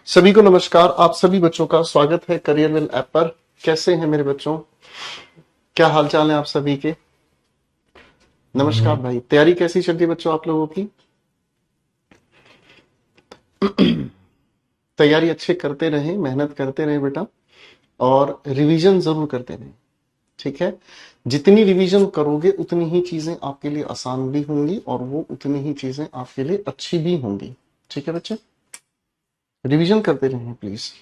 सभी को नमस्कार। आप सभी बच्चों का स्वागत है करियर वेल ऐप पर। कैसे हैं मेरे बच्चों? क्या हालचाल है आप सभी के? नमस्कार भाई। तैयारी कैसी चल रही है बच्चों आप लोगों की? तैयारी अच्छे करते रहें, मेहनत करते रहें बेटा, और रिवीजन जरूर करते रहें। ठीक है? जितनी रिवीजन करोगे उतनी ही चीजें आपके लिए आसान भी होंगी और वो उतनी ही चीजें आपके लिए अच्छी भी होंगी। ठीक है बच्चे? रिवीजन करते रहें प्लीज।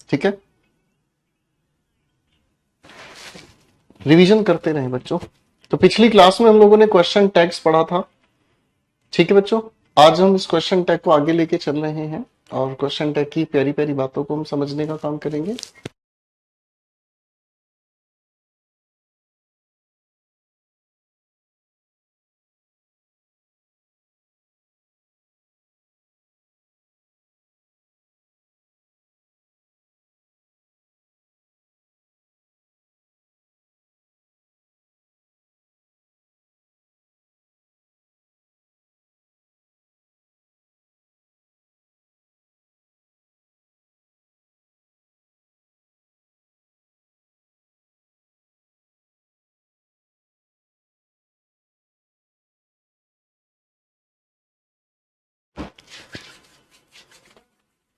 ठीक है? रिवीजन करते रहें बच्चों। तो पिछली क्लास में हम लोगों ने क्वेश्चन टैग्स पढ़ा था। ठीक है बच्चों, आज हम इस क्वेश्चन टैग को आगे लेके चल रहे हैं और क्वेश्चन टैग की प्यारी प्यारी बातों को हम समझने का काम करेंगे।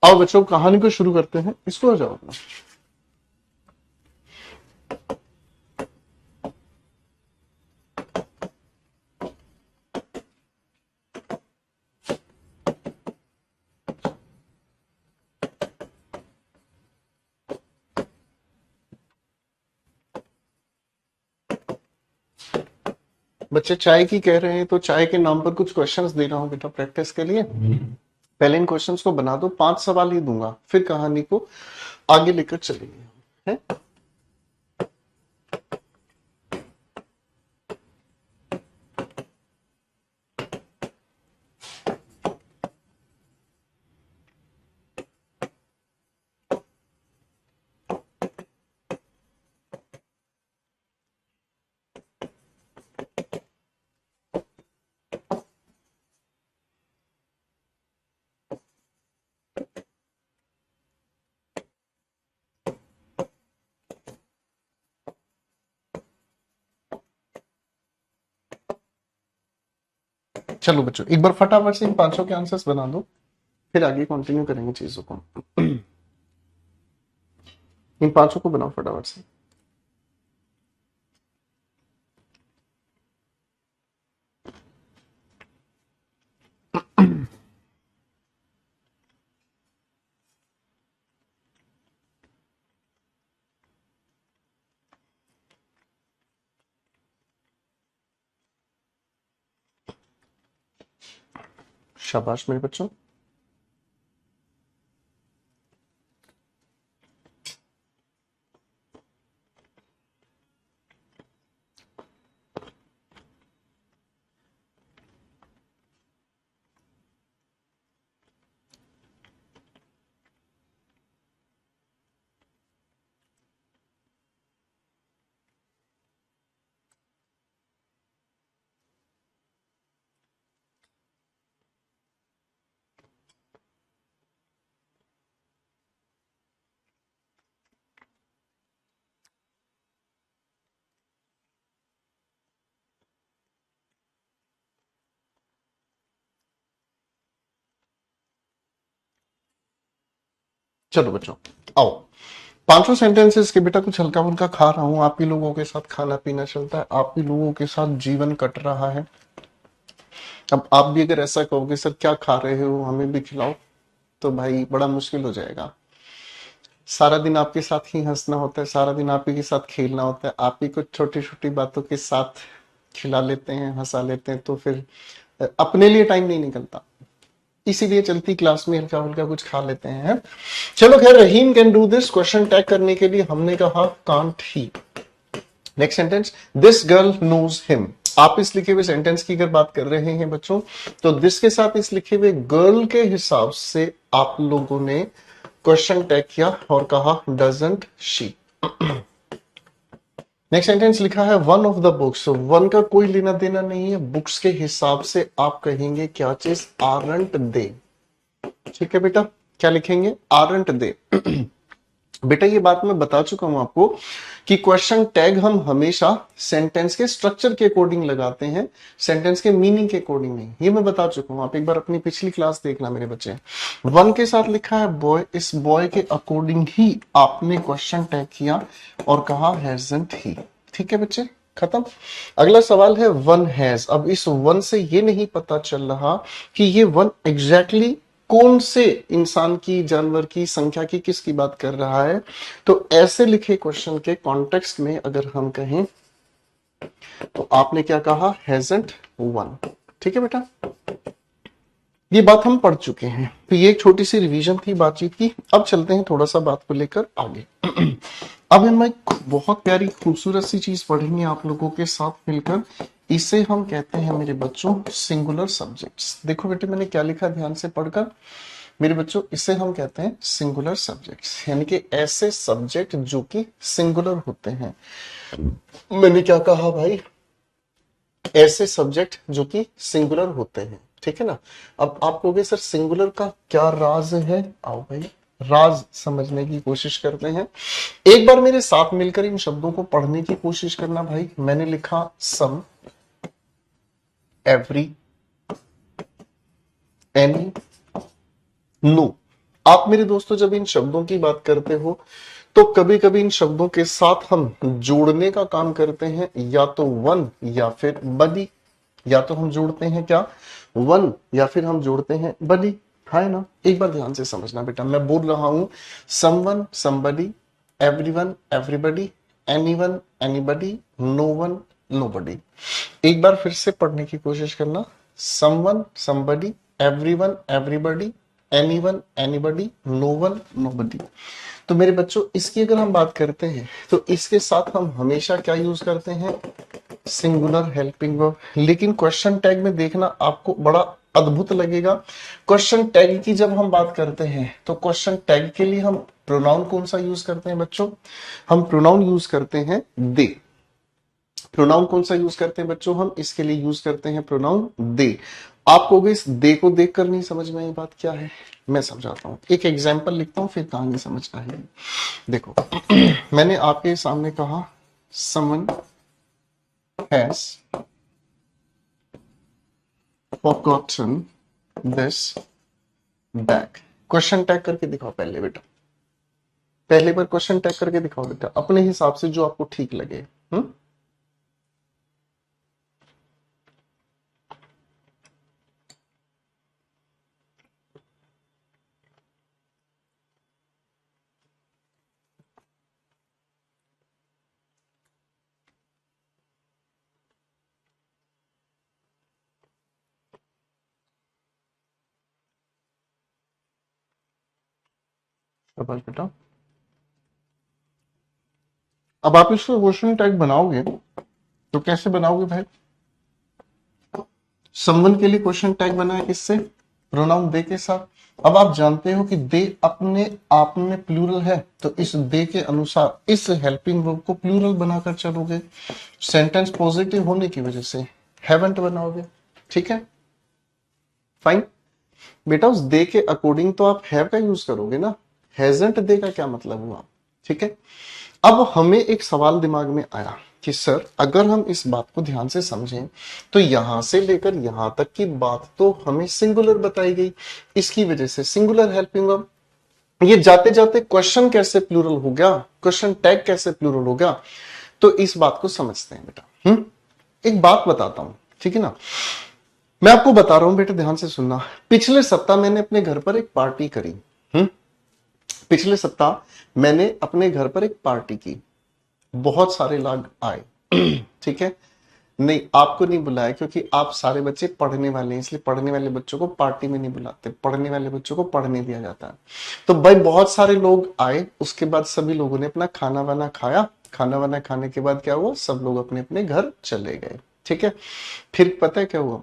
आओ बच्चों, कहानी को शुरू करते हैं। इसको हो जाओ अपना। बच्चे चाय की कह रहे हैं तो चाय के नाम पर कुछ क्वेश्चंस दे रहा हूं बेटा प्रैक्टिस के लिए। पहले इन क्वेश्चंस को बना दो, 5 सवाल ही दूंगा, फिर कहानी को आगे लेकर चलेंगे। है? चलो बच्चों, एक बार फटाफट से इन पांचों के आंसर्स बना दो, फिर आगे कंटिन्यू करेंगे चीजों को। इन पांचों को बनाओ फटाफट से। शाबाश मेरे बच्चों। चलो बच्चों, आओ। पांचों सेंटेंसेस के बेटा कुछ हल्का फुल्का खा रहा हूं। आप ही लोगों के साथ खाना पीना चलता है, आप ही लोगों के साथ जीवन कट रहा है। अब आप भी अगर ऐसा कहोगे सर क्या खा रहे हो, हमें भी खिलाओ, तो भाई बड़ा मुश्किल हो जाएगा। सारा दिन आपके साथ ही हंसना होता है, सारा दिन आप ही के साथ खेलना होता है, आप ही कुछ छोटी छोटी बातों के साथ खिला लेते हैं, हंसा लेते हैं, तो फिर अपने लिए टाइम नहीं निकलता। इसीलिए चलती क्लास में हल्का हल्का कुछ खा लेते हैं। चलो खैर, Rahim can do this. Question tag करने के लिए हमने कहा can't he. Next sentence, this girl knows him. आप इस लिखे हुए सेंटेंस की अगर बात कर रहे हैं बच्चों, तो दिस के साथ इस लिखे हुए गर्ल के हिसाब से आप लोगों ने क्वेश्चन टैग किया और कहा डजंट शी। नेक्स्ट सेंटेंस लिखा है one of the books. One का कोई लेना देना नहीं है, बुक्स के हिसाब से आप कहेंगे क्या चीज, आरंट दे। ठीक है बेटा, क्या लिखेंगे, आरंट दे। बेटा ये बात मैं बता चुका हूं आपको कि क्वेश्चन टैग हम हमेशा सेंटेंस के स्ट्रक्चर के अकॉर्डिंग लगाते हैं, सेंटेंस के मीनिंग के अकॉर्डिंग नहीं। ये मैं बता चुका हूं, आप एक बार अपनी पिछली क्लास देखना मेरे बच्चे। वन के साथ लिखा है बॉय, इस बॉय के अकॉर्डिंग ही आपने क्वेश्चन टैग किया और कहा हैजंट ही। ठीक है बच्चे, खत्म। अगला सवाल है वन हैज। अब इस वन से ये नहीं पता चल रहा कि ये वन एग्जैक्टली कौन से इंसान की, जानवर की, संख्या की, किसकी बात कर रहा है। तो ऐसे लिखे क्वेश्चन के कॉन्टेक्स्ट में अगर हम कहें तो आपने क्या कहा, हैजंट वन। ठीक है बेटा, ये बात हम पढ़ चुके हैं, तो ये एक छोटी सी रिवीजन थी बातचीत की। अब चलते हैं थोड़ा सा बात को लेकर आगे। अब हम एक बहुत प्यारी खूबसूरत सी चीज पढ़ेंगे आप लोगों के साथ मिलकर। इसे हम कहते हैं मेरे बच्चों सिंगुलर सब्जेक्ट्स। देखो बेटे मैंने क्या लिखा ध्यान से पढ़कर मेरे बच्चों, इसे हम कहते हैं सिंगुलर सब्जेक्ट्स, यानी कि ऐसे सब्जेक्ट जो कि सिंगुलर होते हैं। मैंने क्या कहा भाई, ऐसे सब्जेक्ट जो कि सिंगुलर होते हैं। ठीक है ना। अब आप कहोगे सर सिंगुलर का क्या राज है, आओ भाई राज समझने की कोशिश करते हैं। एक बार मेरे साथ मिलकर इन शब्दों को पढ़ने की कोशिश करना भाई। मैंने लिखा सम, एवरी, एनी, नो। आप मेरे दोस्तों जब इन शब्दों की बात करते हो तो कभी कभी इन शब्दों के साथ हम जोड़ने का काम करते हैं, या तो वन या फिर बडी। या तो हम जोड़ते हैं क्या, वन, या फिर हम जोड़ते हैं बडी। है ना। एक बार ध्यान से समझना बेटा, मैं बोल रहा हूं someone, somebody, everyone, everybody, anyone, anybody, no one, nobody. एक बार फिर से पढ़ने की कोशिश करना, someone, somebody, everyone, everybody, anyone, anybody, no one, nobody. तो मेरे बच्चों इसकी अगर हम बात करते हैं तो इसके साथ हम हमेशा क्या यूज करते हैं, सिंगुलर हेल्पिंग वर्ब। लेकिन क्वेश्चन टैग में देखना आपको बड़ा अद्भुत लगेगा। क्वेश्चन टैग की जब हम बात करते हैं तो क्वेश्चन टैग के लिए हम प्रोनाउन कौन सा यूज करते हैं बच्चों, हम प्रोनाउन यूज करते हैं दे। प्रोनाउन कौन सा यूज करते हैं बच्चों, हम इसके लिए यूज करते हैं प्रोनाउन दे। आप कहोगे इस दे को देखकर नहीं समझ में ये बात क्या है, मैं समझाता हूं। एक एग्जांपल लिखता हूं फिर कहानी समझ आएगी। देखो मैंने आपके सामने कहा someone has forgotten this bag। Question tag करके दिखाओ पहले बेटा, पहले बार क्वेश्चन टैग करके दिखाओ बेटा अपने हिसाब से जो आपको ठीक लगे। शाबाश बेटा। अब आप इसको क्वेश्चन टैग बनाओगे तो कैसे बनाओगे भाई, समवन के लिए क्वेश्चन टैग बना है किससे, प्रोनाउन दे के साथ। अब आप जानते हो कि दे अपने आप में प्लूरल है, तो इस दे के अनुसार इस हेल्पिंग वर्ब को प्लूरल बनाकर चलोगे। सेंटेंस पॉजिटिव होने की वजह से हैवंट बनाओगे। ठीक है, फाइन बेटा। उस दे के अकॉर्डिंग तो आप हैव का यूज करोगे ना, हैजंट दे का क्या मतलब हुआ। ठीक है, अब हमें एक सवाल दिमाग में आया कि सर अगर हम इस बात को ध्यान से समझें तो यहां से लेकर यहां तक की बात तो हमें सिंगुलर बताई गई, इसकी वजह से सिंगुलर हेल्पिंग वर्ब। ये जाते जाते क्वेश्चन कैसे प्लूरल हो गया, क्वेश्चन टैग कैसे प्लूरल हो गया, तो इस बात को समझते हैं बेटा। एक बात बताता हूं, ठीक है ना। मैं आपको बता रहा हूं बेटा, ध्यान से सुनना। पिछले सप्ताह मैंने अपने घर पर एक पार्टी करी। पिछले सप्ताह मैंने अपने घर पर एक पार्टी की, बहुत सारे लोग आए। ठीक है, नहीं आपको नहीं बुलाया क्योंकि आप सारे बच्चे पढ़ने वाले हैं, इसलिए पढ़ने वाले बच्चों को पार्टी में नहीं बुलाते, पढ़ने वाले बच्चों को पढ़ने दिया जाता है। तो भाई बहुत सारे लोग आए, उसके बाद सभी लोगों ने अपना खाना वाना खाया। खाना वाना खाने के बाद क्या हुआ, सब लोग अपने अपने घर चले गए। ठीक है, फिर पता है क्या हुआ,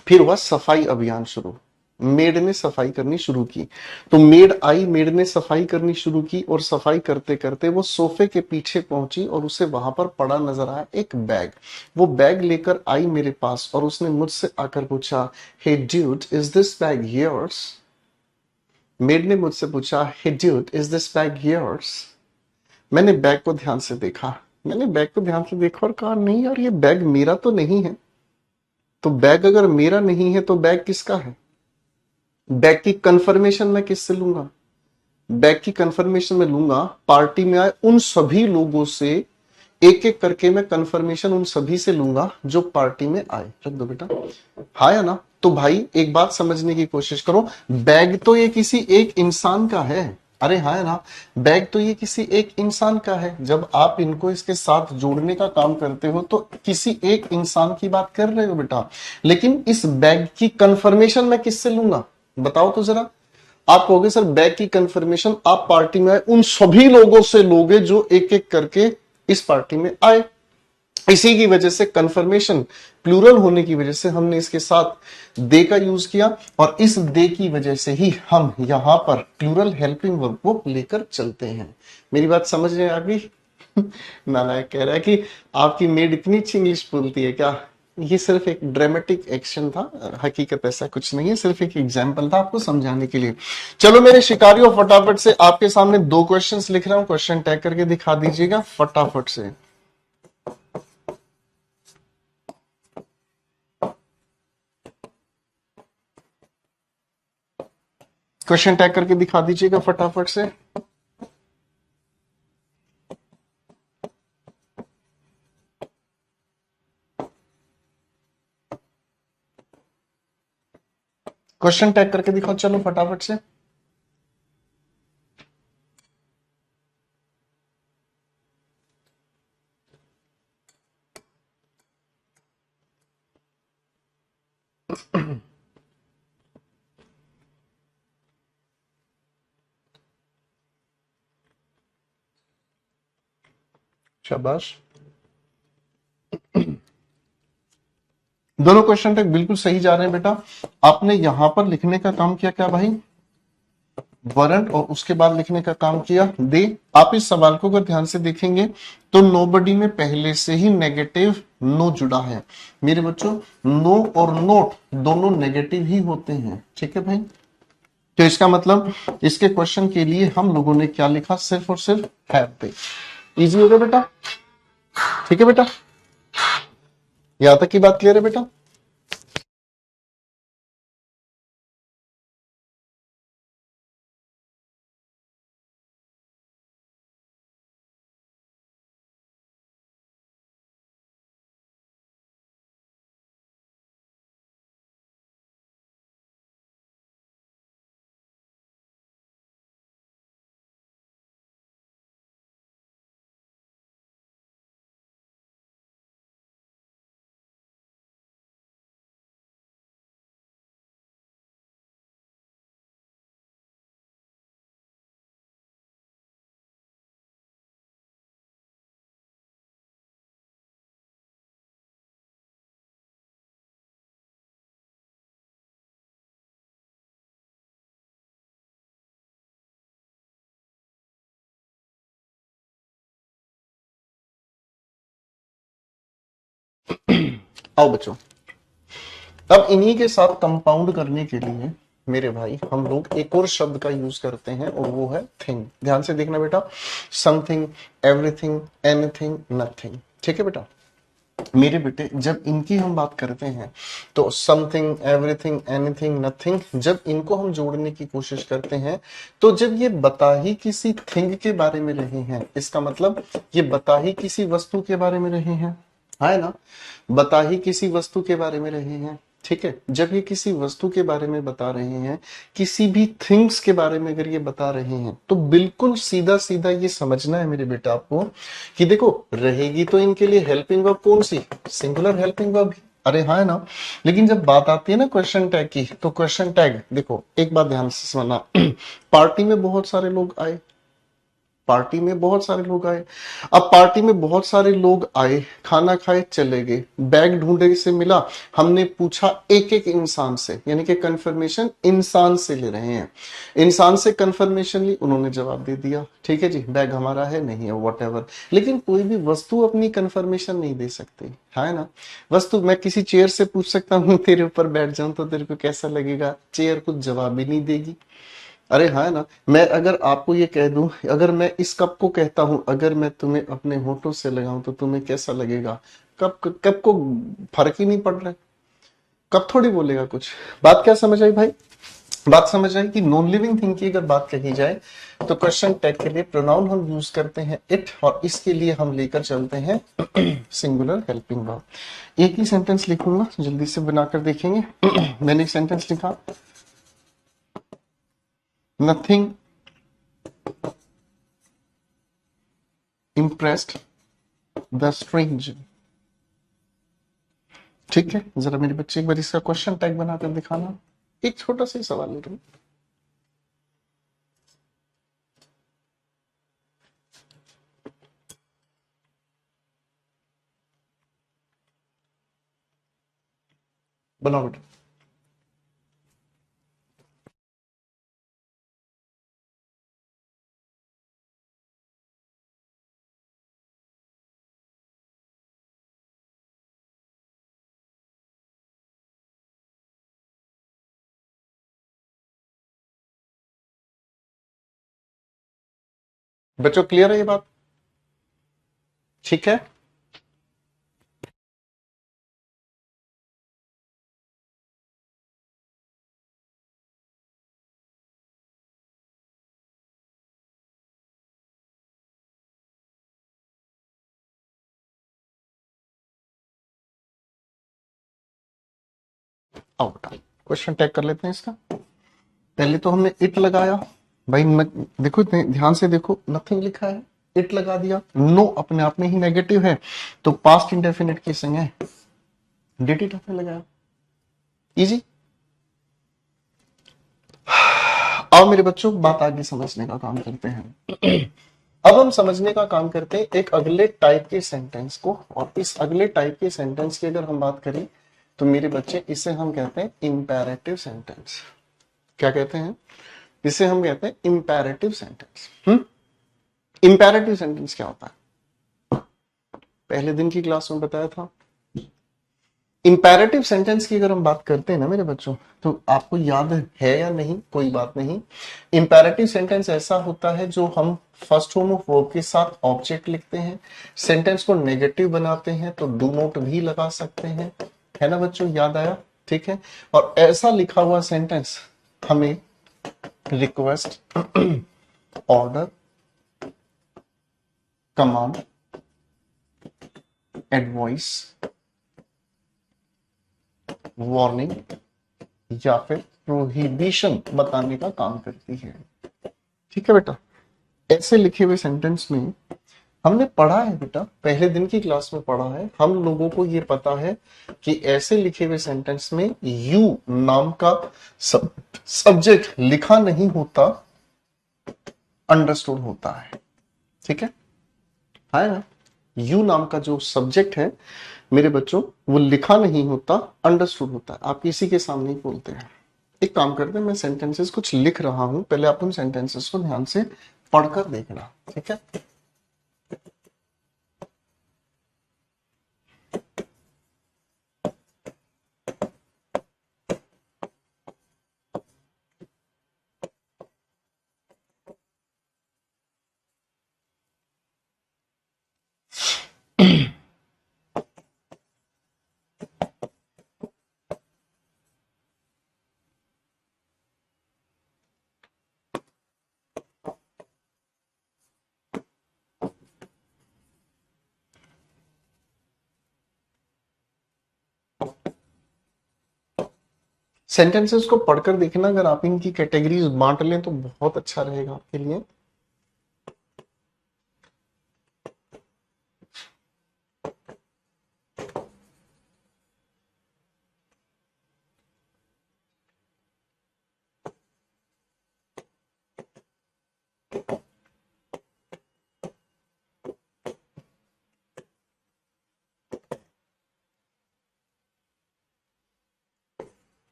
फिर हुआ सफाई अभियान शुरू। मेड ने सफाई करनी शुरू की। तो मेड आई, मेड ने सफाई करनी शुरू की और सफाई करते करते वो सोफे के पीछे पहुंची और उसे वहां पर पड़ा नजर आया एक बैग। वो बैग लेकर आई मेरे पास और उसने मुझसे आकर पूछा, hey dude is this bag yours. Maid ने मुझसे पूछा, hey dude, is this bag yours? मैंने बैग को ध्यान से देखा। मैंने बैग को ध्यान से देखा और कहा, नहीं यार, ये बैग मेरा तो नहीं है। तो बैग अगर मेरा नहीं है तो बैग किसका है? बैग की कंफर्मेशन मैं किससे लूंगा? बैग की कंफर्मेशन में लूंगा पार्टी में आए उन सभी लोगों से। एक एक करके मैं कंफर्मेशन उन सभी से लूंगा जो पार्टी में आए। रख दो बेटा, हाँ या ना? तो भाई एक बात समझने की कोशिश करो, बैग तो ये किसी एक इंसान का है। अरे हाँ है ना? बैग तो ये किसी एक इंसान का है। जब आप इनको इसके साथ जोड़ने का काम करते हो तो किसी एक इंसान की बात कर रहे हो बेटा। लेकिन इस बैग की कंफर्मेशन मैं किससे लूंगा? बताओ तो जरा। आप कहोगे सर बैग की कंफर्मेशन आप पार्टी में आए उन सभी लोगों से लोगे जो एक एक करके इस पार्टी में आए। इसी की वजह से कंफर्मेशन प्लूरल होने की वजह से हमने इसके साथ दे का यूज किया, और इस दे की वजह से ही हम यहां पर प्लूरल हेल्पिंग वर्ब को लेकर चलते हैं। मेरी बात समझ में आ गई? नालायक कह रहा है कि आपकी मेड इतनी अच्छी इंग्लिश बोलती है क्या? ये सिर्फ एक ड्रामेटिक एक्शन था, हकीकत ऐसा कुछ नहीं है, सिर्फ एक एग्जाम्पल था आपको समझाने के लिए। चलो मेरे शिकारियों, फटाफट से आपके सामने दो क्वेश्चंस लिख रहा हूं, क्वेश्चन टैग करके दिखा दीजिएगा फटाफट से। क्वेश्चन टैग करके दिखा दीजिएगा फटाफट से। क्वेश्चन टैग करके दिखाओ, चलो फटाफट से। शाबाश, दोनों क्वेश्चन टैग बिल्कुल सही जा रहे हैं बेटा। आपने यहां पर लिखने का काम किया क्या भाई? वरंट, और उसके बाद लिखने का काम किया दे। आप इस सवाल को अगर ध्यान से देखेंगे तो नोबडी में पहले से ही नेगेटिव नो जुड़ा है। मेरे बच्चों, नो और नोट दोनों नेगेटिव ही होते हैं, ठीक है भाई? तो इसका मतलब इसके क्वेश्चन के लिए हम लोगों ने क्या लिखा? सिर्फ और सिर्फ हैव पे। इजी हो गया बेटा? ठीक है बेटा, यहां तक की बात क्लियर है बेटा? आओ बच्चों, अब इन्हीं के साथ कंपाउंड करने के लिए मेरे भाई हम लोग एक और शब्द का यूज करते हैं, और वो है थिंग। ध्यान से देखना बेटा, समथिंग, एवरीथिंग, एनीथिंग, नथिंग। ठीक है बेटा? मेरे बेटे, जब इनकी हम बात करते हैं तो समथिंग, एवरीथिंग, एनीथिंग, नथिंग, जब इनको हम जोड़ने की कोशिश करते हैं तो जब ये बता ही किसी थिंग के बारे में रहे हैं, इसका मतलब ये बता ही किसी वस्तु के बारे में रहे हैं, है ना? बता ही किसी वस्तु के बारे में रहे हैं, ठीक है? जब ये किसी वस्तु के बारे में बता रहे हैं, किसी भी थिंग्स के बारे में अगर ये बता रहे हैं, तो बिल्कुल सीधा सीधा ये समझना है मेरे बेटा आपको कि देखो, रहेगी तो इनके लिए हेल्पिंग वर्ब कौन सी? Singular helping verb. अरे हाँ है ना? लेकिन जब बात आती है ना क्वेश्चन टैग की, तो क्वेश्चन टैग देखो, एक बात ध्यान से समझना। पार्टी में बहुत सारे लोग आए, पार्टी में बहुत सारे लोग आए। अब पार्टी में बहुत सारे लोग आए, खाना खाए, चले गए, बैग ढूंढे से मिला, हमने पूछा एक एक इंसान से, यानी कि कंफर्मेशन इंसान से ले रहे हैं। इंसान से कंफर्मेशन ली, उन्होंने जवाब दे दिया, ठीक है जी, बैग हमारा है, नहीं है, वॉट। लेकिन कोई भी वस्तु अपनी कंफर्मेशन नहीं दे सकती, है ना? वस्तु, मैं किसी चेयर से पूछ सकता हूँ तेरे ऊपर बैठ जाऊं तो तेरे को कैसा लगेगा? चेयर कुछ जवाब ही नहीं देगी। अरे हाँ ना, मैं अगर आपको ये कह दूं, अगर मैं इस कप को कहता हूं, अगर मैं तुम्हें अपने होठों से लगाऊं तो तुम्हें कैसा लगेगा? कप कप को फर्क ही नहीं पड़ रहा है, कब थोड़ी बोलेगा कुछ। बात क्या समझ आई भाई? बात समझ आई कि नॉन लिविंग थिंग की अगर बात कही जाए तो क्वेश्चन टैग के लिए प्रोनाउन हम यूज करते हैं इट, और इसके लिए हम लेकर चलते हैं सिंगुलर हेल्पिंग वर्ब। एक ही सेंटेंस लिखूंगा, जल्दी से बनाकर देखेंगे। मैंने एक सेंटेंस लिखा, नथिंग इम्प्रेस्ड द स्ट्रेंज। ठीक है, जरा मेरे बच्चे एक बार इसका क्वेश्चन टैग बनाकर दिखाना। एक छोटा सा ही सवाल है, बनाओ बेटा। बच्चों क्लियर है ये बात? ठीक है। आओ बेटा, क्वेश्चन टैग कर लेते हैं इसका। पहले तो हमने इट लगाया भाई, देखो ध्यान से देखो, नथिंग लिखा है, इट लगा दिया। नो अपने आप में ही नेगेटिव है, तो पास्ट इंडेफिनिट की संज्ञा है, डिड इट हमने लगाया। इजी। आओ मेरे बच्चों, बात आगे समझने का काम करते हैं। अब हम समझने का काम करते हैं एक अगले टाइप के सेंटेंस को, और इस अगले टाइप के सेंटेंस की अगर हम बात करें तो मेरे बच्चे इसे हम कहते हैं इंपैरेटिव सेंटेंस। क्या कहते हैं? इसे हम कहते हैं इंपैरेटिव सेंटेंस। इंपैरेटिव सेंटेंस क्या होता है? पहले दिन की क्लास में बताया था। इंपैरेटिव सेंटेंस की अगर हम बात करते हैं ना मेरे बच्चों, तो आपको याद है या नहीं कोई बात नहीं। इंपैरेटिव सेंटेंस ऐसा होता है जो हम फर्स्ट फॉर्म ऑफ वर्ब के साथ ऑब्जेक्ट लिखते हैं, सेंटेंस को नेगेटिव बनाते हैं तो डू नॉट भी लगा सकते हैं, है ना बच्चों, याद आया? ठीक है। और ऐसा लिखा हुआ सेंटेंस हमें request, order, command, advice, warning या फिर प्रोहिबिशन बताने का काम करती है। ठीक है बेटा, ऐसे लिखे हुए सेंटेंस में हमने पढ़ा है बेटा, पहले दिन की क्लास में पढ़ा है, हम लोगों को ये पता है कि ऐसे लिखे हुए सेंटेंस में यू नाम का सब्जेक्ट लिखा नहीं होता, अंडरस्टूड होता है। ठीक है ना? यू नाम का जो सब्जेक्ट है मेरे बच्चों, वो लिखा नहीं होता, अंडरस्टूड होता है। आप किसी के सामने ही बोलते हैं। एक काम करते हैं, मैं सेंटेंसेस कुछ लिख रहा हूं, पहले आप उन सेंटेंसेस को ध्यान से पढ़कर देखना। ठीक है? सेंटेंसेस को पढ़कर देखना, अगर आप इनकी कैटेगरीज बांट लें तो बहुत अच्छा रहेगा आपके लिए।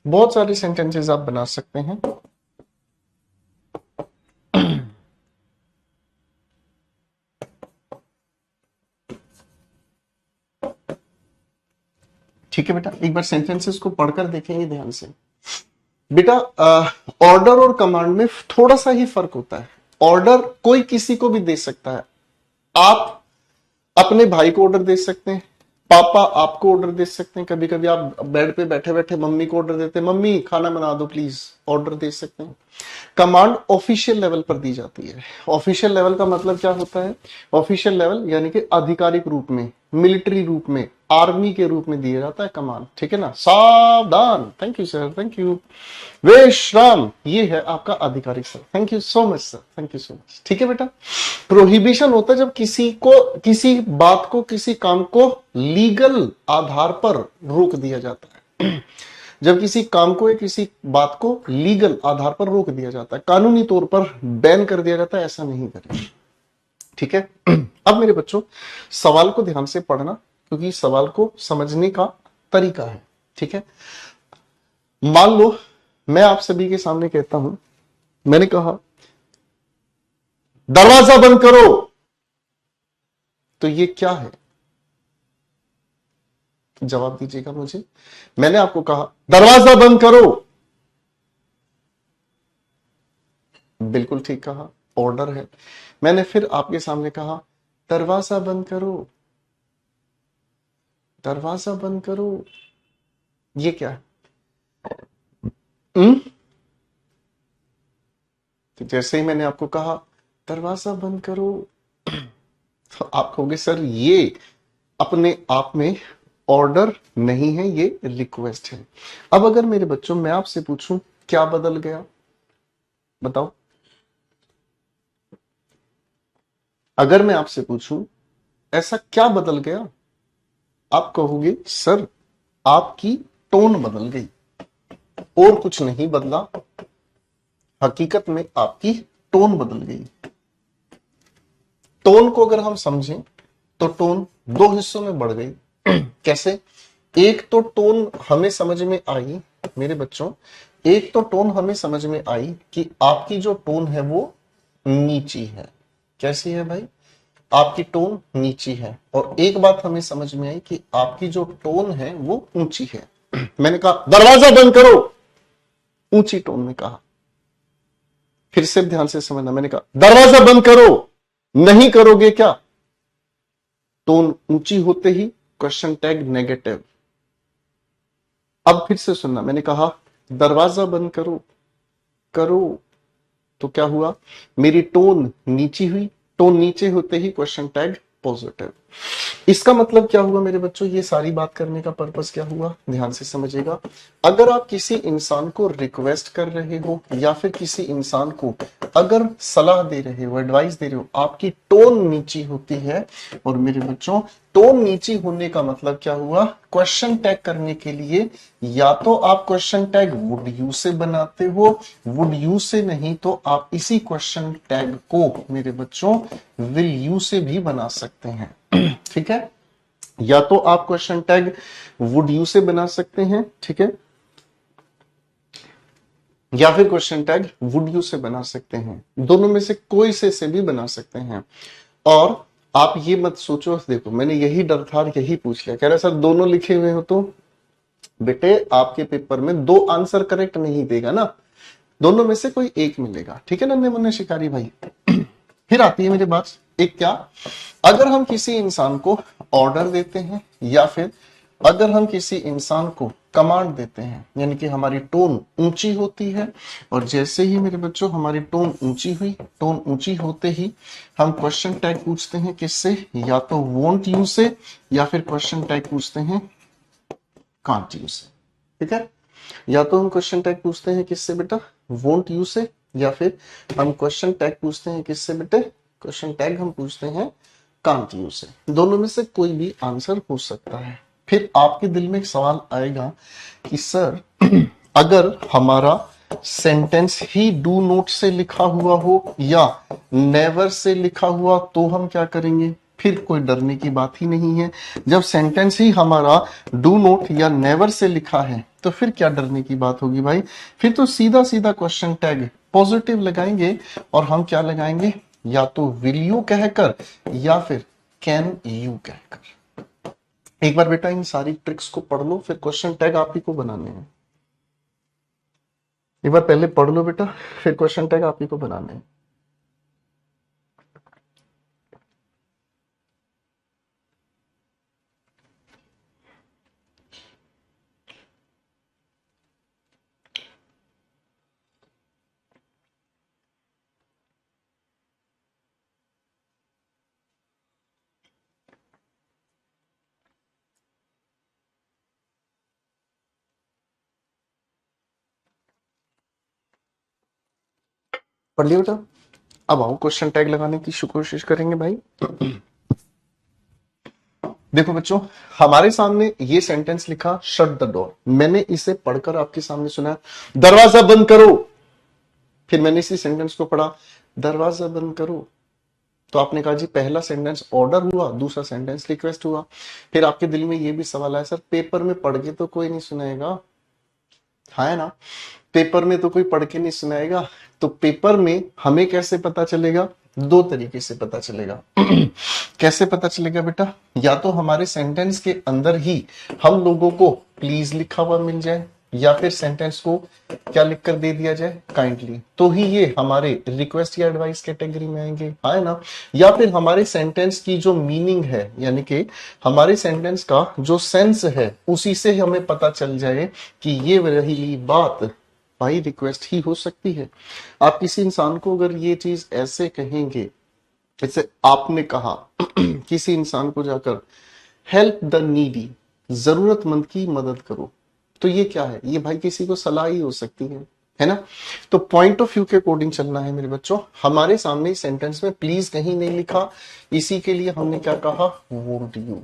बहुत सारे सेंटेंसेस आप बना सकते हैं। ठीक है बेटा, एक बार सेंटेंसेस को पढ़कर देखेंगे ध्यान से। बेटा ऑर्डर और कमांड में थोड़ा सा ही फर्क होता है। ऑर्डर कोई किसी को भी दे सकता है। आप अपने भाई को ऑर्डर दे सकते हैं, पापा आपको ऑर्डर दे सकते हैं, कभी कभी आप बेड पे बैठे बैठे मम्मी को ऑर्डर देते हैं, मम्मी खाना बना दो प्लीज, ऑर्डर दे सकते हैं। कमांड ऑफिशियल लेवल पर दी जाती है। ऑफिशियल लेवल का मतलब क्या होता है? ऑफिशियल लेवल यानी कि आधिकारिक रूप में, मिलिट्री रूप में, आर्मी के रूप में दिया जाता है कमांड, ठीक है ना। सावधान, thank you sir, thank you. विश्राम, ये है आपका आधिकारिक sir, thank you so much sir, thank you so much, ठीक है बेटा। प्रोहिबिशन होता है जब किसी को, किसी बात को, किसी काम को लीगल आधार पर रोक दिया जाता है। जब किसी काम को या किसी बात को लीगल आधार पर रोक दिया जाता है, कानूनी तौर पर बैन कर दिया जाता है, ऐसा नहीं करें, ठीक है। अब मेरे बच्चों सवाल को ध्यान से पढ़ना, क्योंकि सवाल को समझने का तरीका है, ठीक है। मान लो मैं आप सभी के सामने कहता हूं, मैंने कहा दरवाजा बंद करो, तो ये क्या है? जवाब दीजिएगा मुझे। मैंने आपको कहा दरवाजा बंद करो, बिल्कुल ठीक कहा, ऑर्डर है। मैंने फिर आपके सामने कहा दरवाजा बंद करो, दरवाजा बंद करो, ये क्या है? तो जैसे ही मैंने आपको कहा दरवाजा बंद करो, तो आप कहोगे सर ये अपने आप में ऑर्डर नहीं है, ये रिक्वेस्ट है। अब अगर मेरे बच्चों मैं आपसे पूछूं क्या बदल गया, बताओ। अगर मैं आपसे पूछूं ऐसा क्या बदल गया, आप कहोगे सर आपकी टोन बदल गई, और कुछ नहीं बदला, हकीकत में आपकी टोन बदल गई। टोन को अगर हम समझें तो टोन दो हिस्सों में बढ़ गई। कैसे? एक तो टोन हमें समझ में आई मेरे बच्चों, एक तो टोन हमें समझ में आई कि आपकी जो टोन है वो नीची है। कैसी है भाई? आपकी टोन नीची है। और एक बात हमें समझ में आई कि आपकी जो टोन है वो ऊंची है। मैंने कहा दरवाजा बंद करो, ऊंची टोन में कहा। फिर से ध्यान से समझना, मैंने कहा दरवाजा बंद करो, नहीं करोगे क्या? टोन ऊंची होते ही क्वेश्चन टैग नेगेटिव। अब फिर से सुनना, मैंने कहा दरवाजा बंद करो, करो, तो क्या हुआ? मेरी टोन नीची हुई, टोन नीचे होते ही क्वेश्चन टैग पॉजिटिव। इसका मतलब क्या हुआ मेरे बच्चों? ये सारी बात करने का पर्पस क्या हुआ, ध्यान से समझिएगा। अगर आप किसी इंसान को रिक्वेस्ट कर रहे हो या फिर किसी इंसान को अगर सलाह दे रहे हो, एडवाइस दे रहे हो, आपकी टोन नीची होती है। और मेरे बच्चों टोन नीची होने का मतलब क्या हुआ? क्वेश्चन टैग करने के लिए या तो आप क्वेश्चन टैग वुड यू से बनाते हो, वुड यू से नहीं तो आप इसी क्वेश्चन टैग को मेरे बच्चों विल यू से भी बना सकते हैं। ठीक है, या तो आप क्वेश्चन टैग वुड यू से बना सकते हैं, ठीक है, या फिर क्वेश्चन टैग वुड यू से बना सकते हैं। दोनों में से कोई से भी बना सकते हैं। और आप ये मत सोचो, देखो मैंने यही डर था, यही पूछ लिया, कह रहे सर दोनों लिखे हुए हो तो बेटे आपके पेपर में दो आंसर करेक्ट नहीं देगा ना, दोनों में से कोई एक मिलेगा, ठीक है नन्हे मुन्ने शिकारी भाई। फिर आती है मेरी बात, एक क्या, अगर हम किसी इंसान को ऑर्डर देते हैं या फिर अगर हम किसी इंसान को कमांड देते हैं, यानी कि हमारी टोन ऊंची होती है। और जैसे ही मेरे बच्चों हमारी टोन ऊंची हुई, टोन ऊंची होते ही हम क्वेश्चन टैग पूछते हैं किससे, या तो वोंट यू से या फिर क्वेश्चन टैग पूछते हैं कांट यू से, ठीक है। या तो हम क्वेश्चन टैग पूछते हैं किससे बेटा, वोंट यू से, या फिर हम क्वेश्चन टैग पूछते हैं किससे बेटे, क्वेश्चन टैग हम पूछते हैं कांट यू से। दोनों में से कोई भी आंसर हो सकता है। फिर आपके दिल में एक सवाल आएगा कि सर अगर हमारा सेंटेंस ही डू नोट से लिखा हुआ हो या नेवर से लिखा हुआ तो हम क्या करेंगे? फिर कोई डरने की बात ही नहीं है। जब सेंटेंस ही हमारा डू नोट या नेवर से लिखा है तो फिर क्या डरने की बात होगी भाई? फिर तो सीधा सीधा क्वेश्चन टैग पॉजिटिव लगाएंगे और हम क्या लगाएंगे, या तो विल यू कहकर या फिर कैन यू कहकर। एक बार बेटा इन सारी ट्रिक्स को पढ़ लो, फिर क्वेश्चन टैग आप ही को बनाने हैं। एक बार पहले पढ़ लो बेटा, फिर क्वेश्चन टैग आप ही को बनाने हैं। पढ़ लिया बेटा। अब आओ क्वेश्चन टैग लगाने की कोशिश करेंगे भाई। देखो बच्चों, हमारे सामने ये सेंटेंस लिखा शट द डोर। मैंने इसे पढ़कर आपके सामने सुना, दरवाजा बंद करो। फिर मैंने इसी सेंटेंस को पढ़ा, दरवाजा बंद करो। तो आपने कहा जी पहला सेंटेंस ऑर्डर हुआ, दूसरा सेंटेंस रिक्वेस्ट हुआ। फिर आपके दिल में ये भी सवाल आया, सर पेपर में पढ़ के तो कोई नहीं सुनाएगा, है ना? पेपर में तो कोई पढ़ के नहीं सुनाएगा। तो पेपर में हमें कैसे पता चलेगा? दो तरीके से पता चलेगा। कैसे पता चलेगा बेटा? या तो हमारे सेंटेंस के अंदर ही हम लोगों को प्लीज लिखा हुआ मिल जाए, या फिर सेंटेंस को क्या लिखकर दे दिया जाए, काइंडली, तो ही ये हमारे रिक्वेस्ट या एडवाइस कैटेगरी में आएंगे, है ना? या फिर हमारे सेंटेंस की जो मीनिंग है, यानी कि हमारे सेंटेंस का जो सेंस है, उसी से हमें पता चल जाए कि ये रही बात भाई रिक्वेस्ट ही हो सकती है। आप किसी इंसान को अगर ये चीज ऐसे कहेंगे, जैसे आपने कहा किसी इंसान को जाकर हेल्प द नीडी, जरूरतमंद की मदद करो, तो ये क्या है? ये भाई किसी को सलाह ही हो सकती है ना? तो पॉइंट ऑफ व्यू के अकॉर्डिंग चलना है मेरे बच्चों। हमारे सामने सेंटेंस में प्लीज कहीं नहीं लिखा, इसी के लिए हमने क्या कहा, वोंट यू।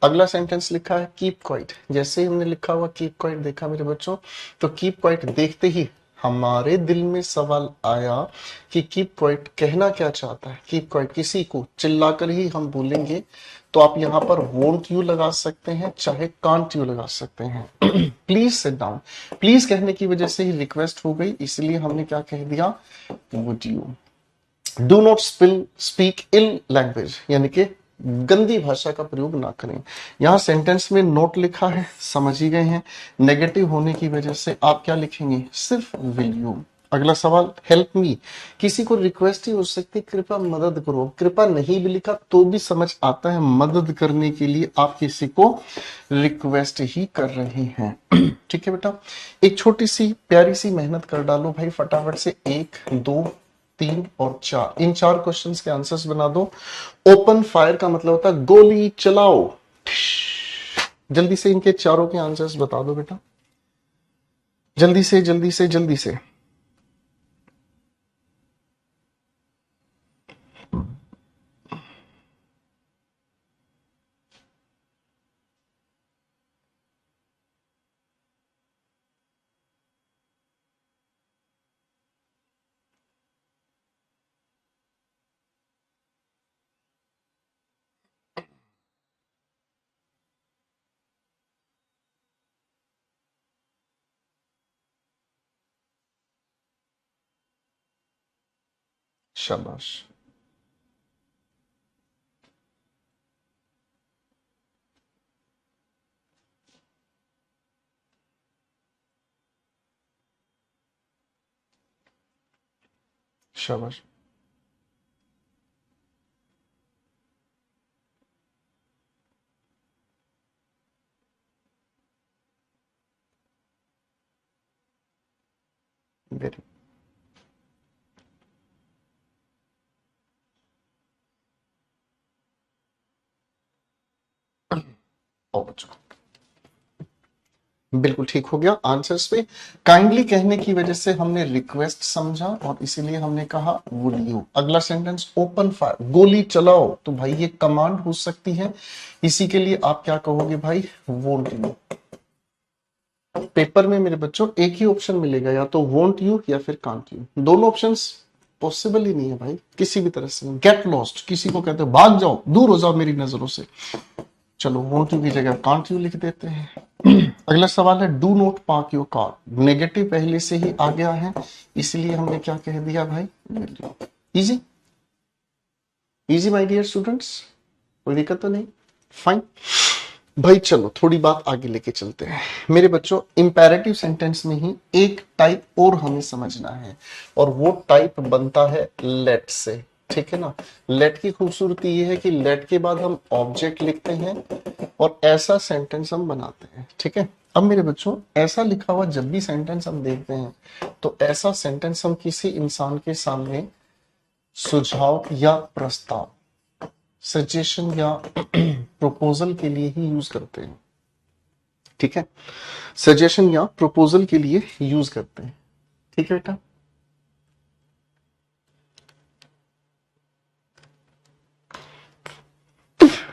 अगला सेंटेंस लिखा है कीप क्वाइट। जैसे ही हमने लिखा हुआ कीप क्वाइट देखा मेरे बच्चों, तो कीप क्वाइट देखते ही हमारे दिल में सवाल आया कि कीप क्वाइट कहना क्या चाहता है। कीप क्वाइट किसी को चिल्लाकर ही हम बोलेंगे, तो आप यहां पर वोंट यू लगा सकते हैं, चाहे कांट यू लगा सकते हैं। प्लीज सिट डाउन, प्लीज कहने की वजह से ही रिक्वेस्ट हो गई, इसलिए हमने क्या कह दिया, would you. Do not speak ill language, यानी कि गंदी भाषा का प्रयोग ना करें। यहां सेंटेंस में नोट लिखा है, समझ ही गए हैं। नेगेटिव होने की वजह से आप क्या लिखेंगे, सिर्फ विल यू। अगला सवाल, हेल्प मी, किसी को रिक्वेस्ट ही हो सकती है, कृपया मदद करो। कृपया नहीं भी लिखा तो भी समझ आता है, मदद करने के लिए आप किसी को रिक्वेस्ट ही कर रहे हैं। ठीक है बेटा, एक छोटी सी प्यारी सी मेहनत कर डालो भाई, फटाफट से 1, 2, 3 और 4, इन 4 क्वेश्चंस के आंसर्स बना दो। ओपन फायर का मतलब होता है गोली चलाओ। जल्दी से इनके चारों के आंसर्स बता दो बेटा, जल्दी से जल्दी से जल्दी से। शाबाश, शाबाश, वेरी। और बच्चों बिल्कुल ठीक हो गया आंसर्स पे। काइंडली कहने की वजह से हमने रिक्वेस्ट समझा और इसीलिए हमने कहा वुड यू। अगला सेंटेंस ओपन फायर, गोली चलाओ, तो भाई ये कमांड हो सकती है, इसी के लिए आप क्या कहोगे भाई, वोंट यू। पेपर में मेरे बच्चों एक ही ऑप्शन मिलेगा, या तो वोंट यू या फिर कांट यू। दोनों ऑप्शंस पॉसिबल ही नहीं है भाई, किसी भी तरह से। गेट लॉस्ट, किसी को कहते हो भाग जाओ, दूर हो जाओ मेरी नजरों से। चलो वोंट यू की जगह कांट यू लिख देते हैं। अगला सवाल है do not park your car. Negative पहले से ही आ गया है, इसलिए हमने क्या कह दिया भाई, easy. Easy my dear students, कोई दिक्कत तो नहीं, फाइन। भाई चलो थोड़ी बात आगे लेके चलते हैं मेरे बच्चों। इंपेरेटिव सेंटेंस में ही एक टाइप और हमें समझना है, और वो टाइप बनता है लेट से। ठीक है ना। लेट की खूबसूरती ये है कि लेट के बाद हम ऑब्जेक्ट लिखते हैं और ऐसा सेंटेंस हम बनाते हैं। ठीक है। अब मेरे बच्चों, ऐसा लिखा हुआ जब भी सेंटेंस हम देखते हैं तो ऐसा सेंटेंस हम किसी इंसान के सामने सुझाव या प्रस्ताव, सजेशन या प्रपोजल के लिए ही यूज करते हैं। ठीक है। सजेशन या प्रपोजल के लिए यूज करते हैं। ठीक है बेटा।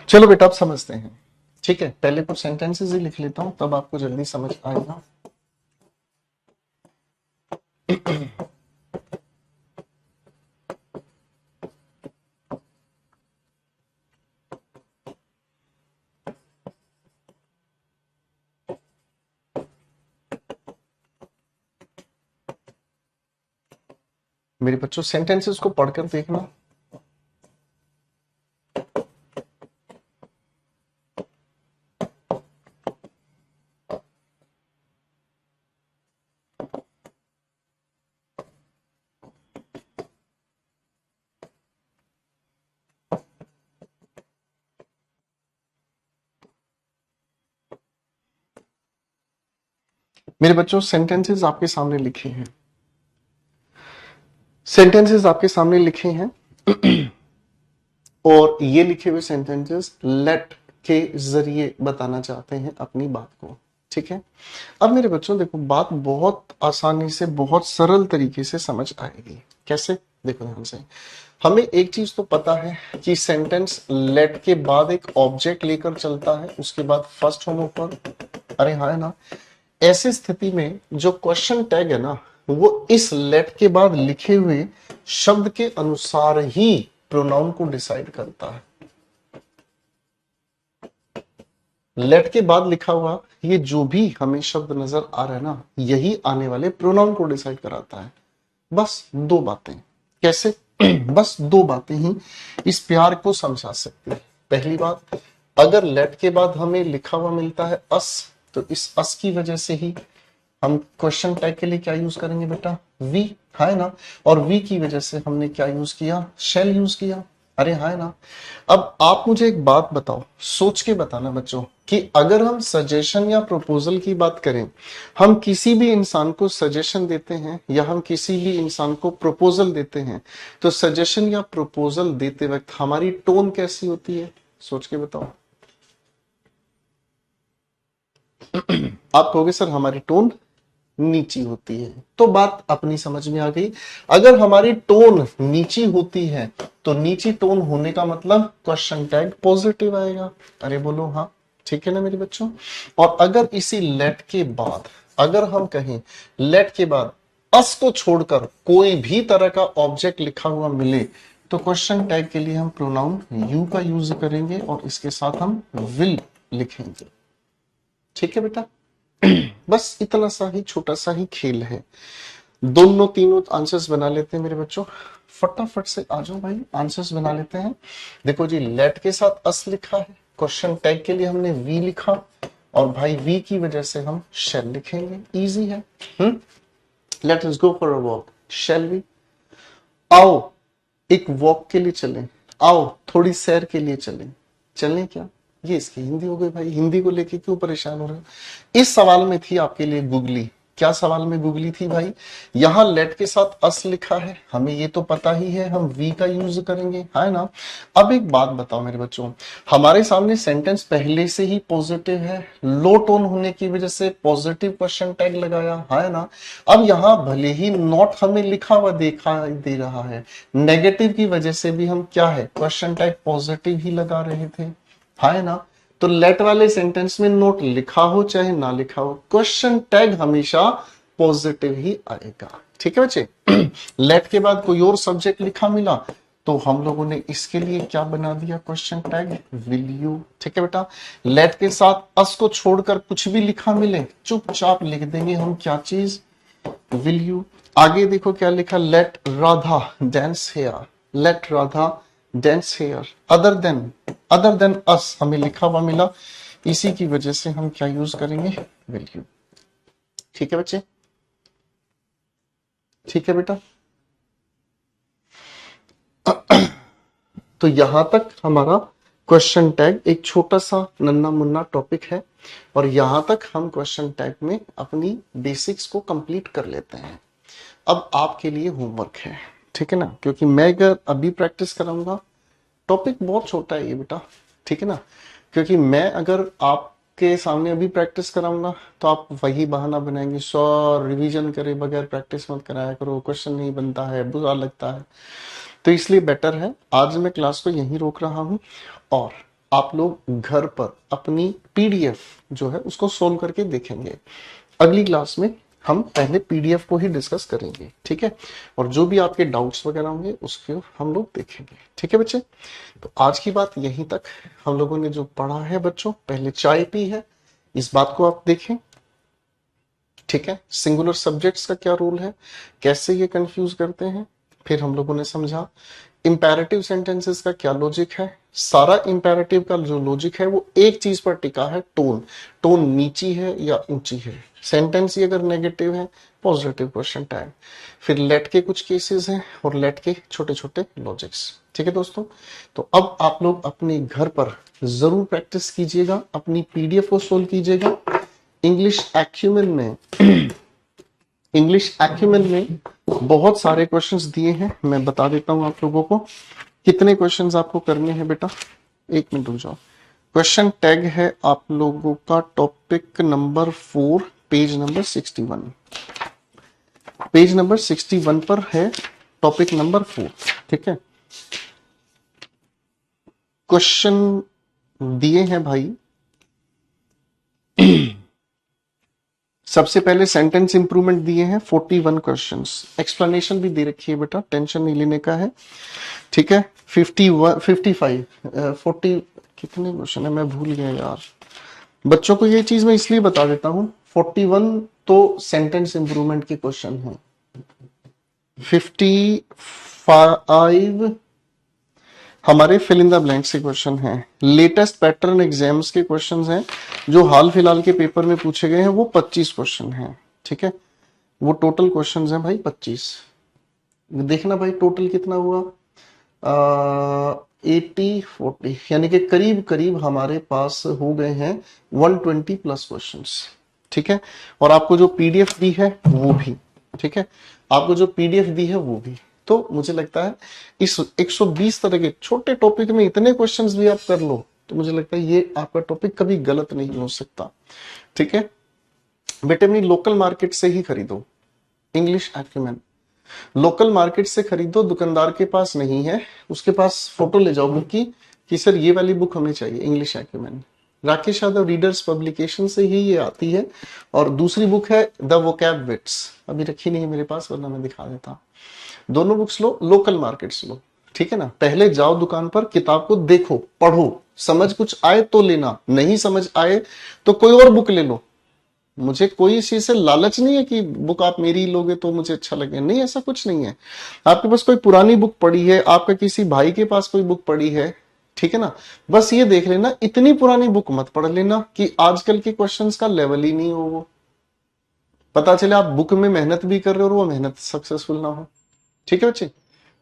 चलो बेटा आप समझते हैं। ठीक है, पहले कुछ सेंटेंसेस ही लिख लेता हूं तब आपको जल्दी समझ आएगा। मेरे बच्चों सेंटेंसेस को पढ़कर देखना। मेरे बच्चों सेंटेंसेस आपके सामने लिखे हैं। सेंटेंसेस आपके सामने लिखे हैं और ये लिखे हुए सेंटेंसेस लेट के जरिए बताना चाहते हैं अपनी बात को। ठीक है। अब मेरे बच्चों देखो, बात बहुत आसानी से, बहुत सरल तरीके से समझ आएगी। कैसे? देखो ध्यान से। हमें एक चीज तो पता है कि सेंटेंस लेट के बाद एक ऑब्जेक्ट लेकर चलता है, उसके बाद फर्स्ट होम ऊपर। अरे हाँ, है ना। ऐसी स्थिति में जो क्वेश्चन टैग है ना, वो इस लेट के बाद लिखे हुए शब्द के अनुसार ही प्रोनाउन को डिसाइड करता है। लेट के बाद लिखा हुआ ये जो भी हमें शब्द नजर आ रहा है ना, यही आने वाले प्रोनाउन को डिसाइड कराता है। बस दो बातें। कैसे? बस दो बातें ही इस प्यार को समझा सकती है। पहली बात, अगर लेट के बाद हमें लिखा हुआ मिलता है अस, तो इस अस की वजह से ही हम क्वेश्चन टैग के लिए क्या यूज करेंगे बेटा? वी। है ना। और वी की वजह से हमने क्या यूज किया? शेल यूज किया। अरे हाँ, है ना। अब आप मुझे एक बात बताओ, सोच के बताना बच्चों, कि अगर हम सजेशन या प्रपोजल की बात करें, हम किसी भी इंसान को सजेशन देते हैं या हम किसी भी इंसान को प्रपोजल देते हैं, तो सजेशन या प्रपोजल देते वक्त हमारी टोन कैसी होती है? सोच के बताओ। आप कहोगे सर हमारी टोन नीची होती है, तो बात अपनी समझ में आ गई। अगर हमारी टोन नीची होती है तो नीची टोन होने का मतलब क्वेश्चन टैग पॉजिटिव आएगा। अरे बोलो हाँ। ठीक है ना मेरे बच्चों। और अगर इसी लेट के बाद, अगर हम कहें लेट के बाद अस को छोड़कर कोई भी तरह का ऑब्जेक्ट लिखा हुआ मिले, तो क्वेश्चन टैग के लिए हम प्रोनाउन यू का यूज करेंगे और इसके साथ हम विल लिखेंगे। ठीक है बेटा। बस इतना सा ही छोटा सा ही खेल है। दोनों तीनों आंसर्स बना लेते हैं मेरे बच्चों। फटाफट से आ जाओ भाई, आंसर्स बना लेते हैं। देखो जी, लेट के साथ अस लिखा है, क्वेश्चन टैग के लिए हमने वी लिखा, और भाई वी की वजह से हम शेल लिखेंगे। इजी है। Let us go for a walk. Shall we? आओ एक वॉक के लिए चलें। आओ थोड़ी सैर के लिए चलें। चलें क्या? ये इसकी हिंदी हो गई भाई। हिंदी को लेके क्यों परेशान हो रहे हो? इस सवाल में थी आपके लिए गुगली। क्या सवाल में गुगली थी भाई? यहां लेट के साथ अस लिखा है, हमें ये तो पता ही है हम वी का यूज करेंगे, है ना। अब एक बात बताओ मेरे बच्चों, हमारे सामने सेंटेंस पहले से ही पॉजिटिव है, लो टोन होने की वजह से पॉजिटिव क्वेश्चन टैग लगाया, है ना। अब यहां भले ही नॉट हमें लिखा हुआ देखा दे रहा है, नेगेटिव की वजह से भी हम क्या है, क्वेश्चन टैग पॉजिटिव ही लगा रहे थे, है ना। तो लेट वाले सेंटेंस में नोट लिखा हो चाहे ना लिखा हो, क्वेश्चन टैग हमेशा पॉजिटिव ही आएगा। ठीक है बच्चे। लेट के बाद कोई और सब्जेक्ट लिखा मिला तो हम लोगों ने इसके लिए क्या बना दिया? Question tag will you. ठीक है बेटा। लेट के साथ अस को छोड़कर कुछ भी लिखा मिले, चुपचाप लिख देंगे हम क्या चीज? Will you. आगे देखो क्या लिखा, let Radha dance here. Let Radha dance here. Other than us हमें लिखा हुआ मिला, इसी की वजह से हम क्या यूज करेंगे, वैल्यू। ठीक है बच्चे, ठीक है बेटा। तो यहां तक हमारा क्वेश्चन टैग एक छोटा सा नन्ना मुन्ना टॉपिक है, और यहां तक हम क्वेश्चन टैग में अपनी बेसिक्स को कंप्लीट कर लेते हैं। अब आपके लिए होमवर्क है, ठीक है ना, क्योंकि मैं अगर अभी प्रैक्टिस कराऊंगा, टॉपिक बहुत छोटा है ये बेटा, ठीक है ना, क्योंकि मैं अगर आपके सामने अभी प्रैक्टिस कराऊंगा तो आप वही बहाना बनाएंगे, सर रिवीजन करे बगैर प्रैक्टिस मत कराया करो, क्वेश्चन नहीं बनता है, बुरा लगता है। तो इसलिए बेटर है आज मैं क्लास को यहीं रोक रहा हूं, और आप लोग घर पर अपनी पीडीएफ जो है उसको सोल्व करके देखेंगे। अगली क्लास में हम पहले पीडीएफ को ही डिस्कस करेंगे, ठीक है, और जो भी आपके डाउट्स वगैरह होंगे उसको हम लोग देखेंगे। ठीक है बच्चे, तो आज की बात यहीं तक। हम लोगों ने जो पढ़ा है बच्चों, पहले चाय पी है, इस बात को आप देखें, ठीक है। सिंगुलर सब्जेक्ट्स का क्या रोल है, कैसे ये कंफ्यूज करते हैं, फिर हम लोगों ने समझा इंपैरेटिव सेंटेंसेस का क्या लॉजिक है। सारा इंपैरेटिव का जो लॉजिक है वो एक चीज पर टिका है, टोन। टोन नीची है या ऊंची है, सेंटेंस ही अगर नेगेटिव है, पॉजिटिव क्वेश्चन टैग। फिर लेट के कुछ केसेस हैं और लेट के छोटे छोटे लॉजिक्स। ठीक है दोस्तों, तो अब आप लोग अपने घर पर जरूर प्रैक्टिस कीजिएगा, अपनी पीडीएफ को सोल्व कीजिएगा। इंग्लिश एक्यूमेन में इंग्लिश एक्यूमेन में बहुत सारे क्वेश्चंस दिए हैं, मैं बता देता हूं आप लोगों को कितने क्वेश्चंस आपको करने हैं बेटा। एक मिनट रुक जाओ। क्वेश्चन टैग है आप लोगों का topic number 4, page number 61। Page number 61 पर है टॉपिक नंबर 4, ठीक है। क्वेश्चन दिए हैं भाई, सबसे पहले सेंटेंस इंप्रूवमेंट दिए हैं 41 क्वेश्चंस, एक्सप्लेनेशन भी दे रखी है बेटा, टेंशन नहीं लेने का है, ठीक है। 51 55 40 कितने क्वेश्चन है मैं भूल गया यार। बच्चों को ये चीज मैं इसलिए बता देता हूं, 41 तो सेंटेंस इंप्रूवमेंट के क्वेश्चन हैं, 55 हमारे फिल इन द ब्लैंक्स के क्वेश्चन हैं, लेटेस्ट पैटर्न एग्जाम्स के क्वेश्चंस हैं, जो हाल फिलहाल के पेपर में पूछे गए हैं वो 25 क्वेश्चन हैं, ठीक है। वो टोटल क्वेश्चंस हैं भाई 25। देखना भाई टोटल कितना हुआ, 80 40, यानी कि करीब करीब हमारे पास हो गए हैं 120 प्लस क्वेश्चंस, ठीक है। और आपको जो पीडीएफ दी है वो भी, ठीक है, आपको जो पीडीएफ दी है वो भी। तो मुझे लगता है इस 120 तरह के छोटे टॉपिक में इतने क्वेश्चंस भी आप कर लो, तो मुझे लगता है ये आपका टॉपिक कभी गलत नहीं हो सकता, ठीक है। बेटे अपनी लोकल मार्केट से ही खरीदो इंग्लिश एक्यूमेन, लोकल मार्केट से खरीदो, दुकानदार के पास नहीं है, उसके पास फोटो ले जाओ बुक की कि सर ये वाली बुक हमें चाहिए, English acumen. Rakesh Yadav readers publication से ही ये आती है, और दूसरी बुक है द वोकैब विट्स, अभी रखी नहीं है मेरे पास वरना मैं दिखा देता। दोनों बुक्स लो, लोकल मार्केट से लो, ठीक है ना। पहले जाओ दुकान पर, किताब को देखो, पढ़ो, समझ कुछ आए तो लेना, नहीं समझ आए तो कोई और बुक ले लो। मुझे कोई इस चीज से लालच नहीं है कि बुक आप मेरी लोगे तो मुझे अच्छा लगे, नहीं, ऐसा कुछ नहीं है। आपके पास कोई पुरानी बुक पड़ी है, आपका किसी भाई के पास कोई बुक पड़ी है, ठीक है ना, बस ये देख लेना इतनी पुरानी बुक मत पढ़ लेना कि आजकल के क्वेश्चंस का लेवल ही नहीं हो, वो पता चले आप बुक में मेहनत भी कर रहे हो और वो मेहनत सक्सेसफुल ना हो, ठीक है बच्चे।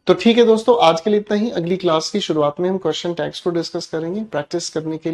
तो ठीक है दोस्तों, आज के लिए इतना ही। अगली क्लास की शुरुआत में हम क्वेश्चन टैग्स को डिस्कस करेंगे। प्रैक्टिस करने के लिए